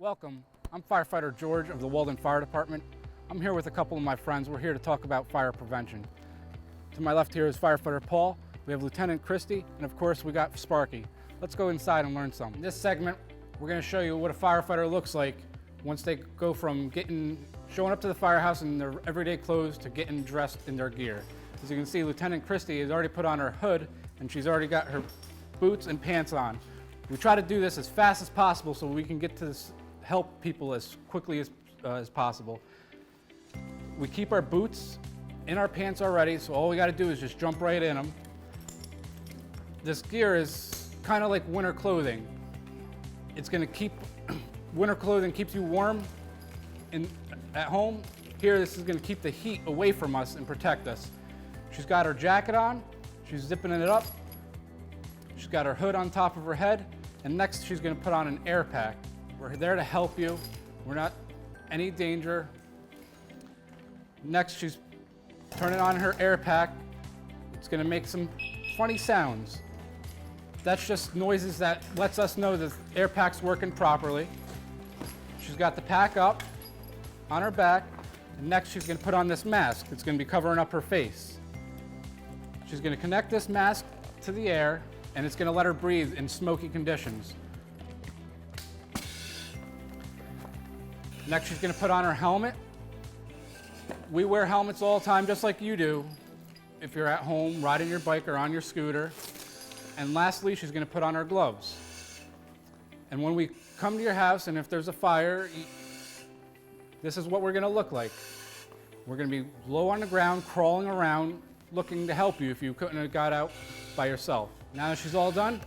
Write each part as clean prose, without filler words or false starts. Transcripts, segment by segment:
Welcome. I'm Firefighter George of the Walden Fire Department. I'm here with a couple of my friends. We're here to talk about fire prevention. To my left here is Firefighter Paul. We have Lieutenant Christie, and of course we got Sparky. Let's go inside and learn some. In this segment, we're going to show you what a firefighter looks like once they go from showing up to the firehouse in their everyday clothes to getting dressed in their gear. As you can see, Lieutenant Christie has already put on her hood and she's already got her boots and pants on. We try to do this as fast as possible so we can get to help people as quickly as possible. We keep our boots in our pants already, so all we got to do is just jump right in them. This gear is kind of like winter clothing. It's going to keep, winter clothing keeps you warm at home. Here, this is going to keep the heat away from us and protect us. She's got her jacket on, she's zipping it up, she's got her hood on top of her head, and next she's going to put on an air pack. We're there to help you. We're not any danger. Next, she's turning on her air pack. It's going to make some funny sounds. That's just noises that lets us know the air pack's working properly. She's got the pack up on her back, and next she's going to put on this mask. It's going to be covering up her face. She's going to connect this mask to the air, and it's going to let her breathe in smoky conditions. Next, she's going to put on her helmet. We wear helmets all the time, just like you do, if you're at home, riding your bike or on your scooter. And lastly, she's going to put on her gloves. And when we come to your house, and if there's a fire, this is what we're going to look like. We're going to be low on the ground, crawling around, looking to help you if you couldn't have got out by yourself. Now that she's all done,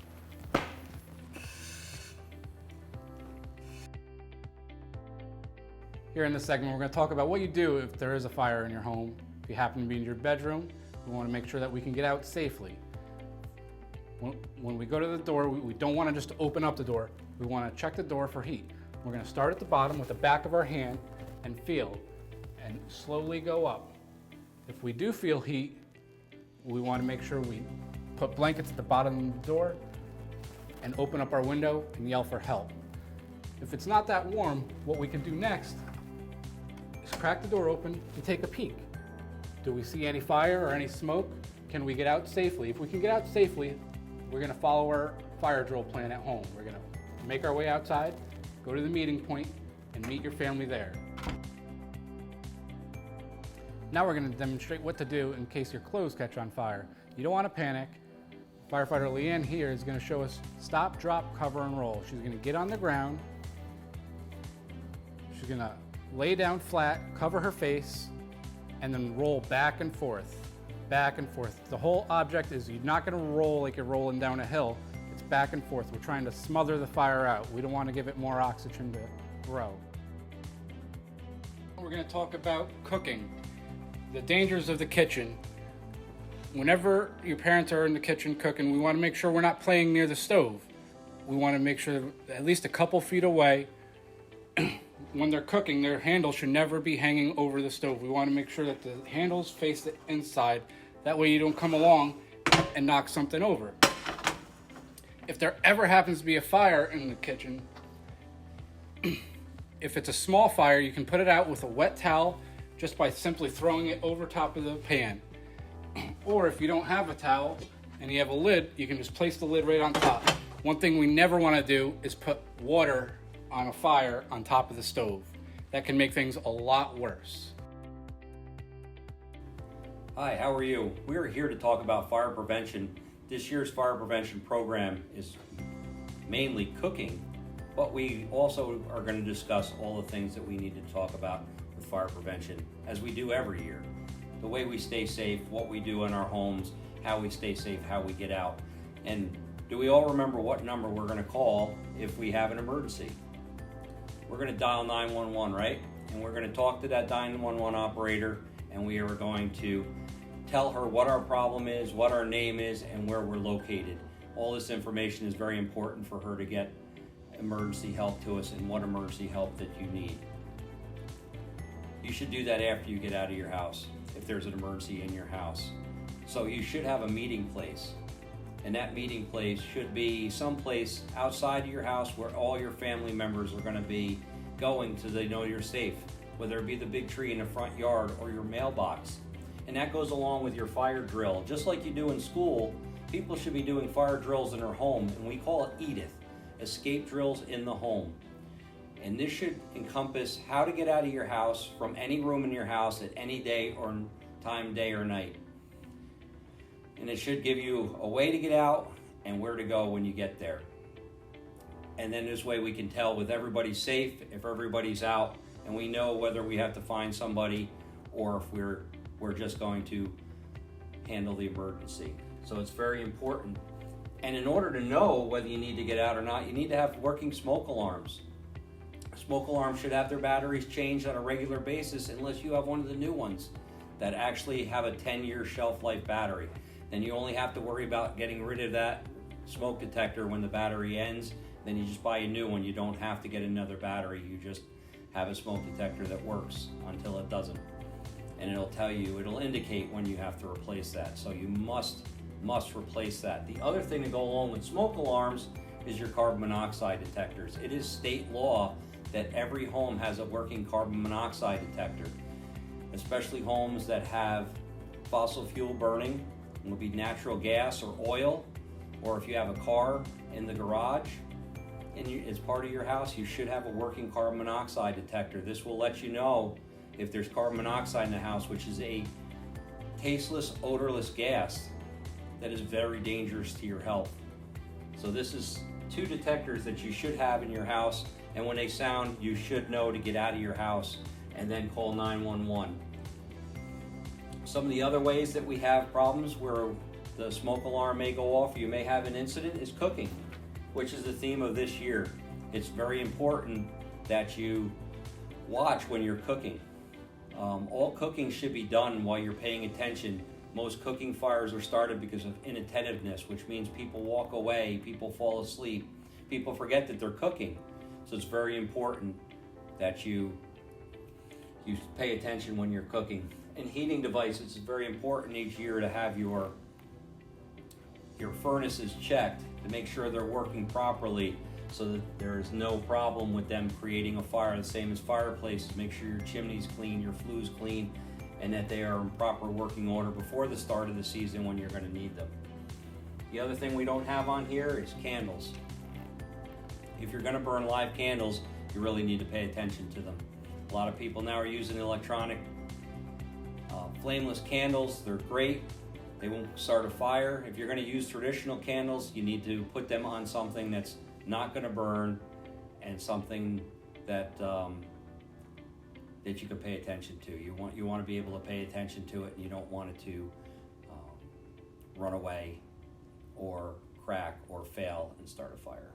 here in this segment, we're going to talk about what you do if there is a fire in your home. If you happen to be in your bedroom, we want to make sure that we can get out safely. When we go to the door, we don't want to just open up the door. We want to check the door for heat. We're going to start at the bottom with the back of our hand and feel, and slowly go up. If we do feel heat, we want to make sure we put blankets at the bottom of the door and open up our window and yell for help. If it's not that warm, what we can do next is crack the door open and take a peek. Do we see any fire or any smoke? Can we get out safely? If we can get out safely, we're going to follow our fire drill plan at home. We're going to make our way outside, go to the meeting point, and meet your family there. Now we're going to demonstrate what to do in case your clothes catch on fire. You don't want to panic. Firefighter Leanne here is going to show us stop, drop, cover, and roll. She's going to get on the ground. She's going to lay down flat, cover her face, and then roll back and forth, back and forth. The whole object is you're not going to roll like you're rolling down a hill. It's back and forth. We're trying to smother the fire out. We don't want to give it more oxygen to grow. We're going to talk about cooking. The dangers of the kitchen. Whenever your parents are in the kitchen cooking, we want to make sure we're not playing near the stove. We want to make sure at least a couple feet away. When they're cooking, their handle should never be hanging over the stove. We want to make sure that the handles face the inside. That way you don't come along and knock something over. If there ever happens to be a fire in the kitchen, if it's a small fire, you can put it out with a wet towel just by simply throwing it over top of the pan. Or if you don't have a towel and you have a lid, you can just place the lid right on top. One thing we never want to do is put water on a fire on top of the stove. That can make things a lot worse. Hi, how are you? We are here to talk about fire prevention. This year's fire prevention program is mainly cooking, but we also are going to discuss all the things that we need to talk about with fire prevention, as we do every year. The way we stay safe, what we do in our homes, how we stay safe, how we get out. And do we all remember what number we're going to call if we have an emergency? We're going to dial 911, right? And we're going to talk to that 911 operator, and we are going to tell her what our problem is, what our name is, and where we're located. All this information is very important for her to get emergency help to us and what emergency help that you need. You should do that after you get out of your house, if there's an emergency in your house. So you should have a meeting place. And that meeting place should be someplace outside of your house where all your family members are going to be going so they know you're safe, whether it be the big tree in the front yard or your mailbox. And that goes along with your fire drill. Just like you do in school, people should be doing fire drills in their home, and we call it EDITH, escape drills in the home. And this should encompass how to get out of your house from any room in your house at any day or time, day or night. And it should give you a way to get out and where to go when you get there. And then this way we can tell if everybody's safe, if everybody's out, and we know whether we have to find somebody or if we're just going to handle the emergency. So it's very important. And in order to know whether you need to get out or not, you need to have working smoke alarms. Smoke alarms should have their batteries changed on a regular basis unless you have one of the new ones that actually have a 10-year shelf life battery. Then you only have to worry about getting rid of that smoke detector when the battery ends. Then you just buy a new one. You don't have to get another battery. You just have a smoke detector that works until it doesn't. And it'll indicate when you have to replace that. So you must replace that. The other thing to go along with smoke alarms is your carbon monoxide detectors. It is state law that every home has a working carbon monoxide detector, especially homes that have fossil fuel burning. It will be natural gas or oil, or if you have a car in the garage as part of your house, you should have a working carbon monoxide detector. This will let you know if there's carbon monoxide in the house, which is a tasteless, odorless gas that is very dangerous to your health. So this is 2 detectors that you should have in your house, and when they sound, you should know to get out of your house and then call 911. Some of the other ways that we have problems where the smoke alarm may go off, you may have an incident, is cooking, which is the theme of this year. It's very important that you watch when you're cooking. All cooking should be done while you're paying attention. Most cooking fires are started because of inattentiveness, which means people walk away, people fall asleep, people forget that they're cooking. So it's very important that you pay attention when you're cooking. And heating devices, it's very important each year to have your furnaces checked to make sure they're working properly so that there is no problem with them creating a fire. The same as fireplaces, make sure your chimney's clean, your flue's clean, and that they are in proper working order before the start of the season when you're going to need them. The other thing we don't have on here is candles. If you're going to burn live candles, you really need to pay attention to them. A lot of people now are using electronic flameless candles. They're great. They won't start a fire. If you're going to use traditional candles, you need to put them on something that's not going to burn and something that that you can pay attention to. You want to be able to pay attention to it, and you don't want it to run away or crack or fail and start a fire.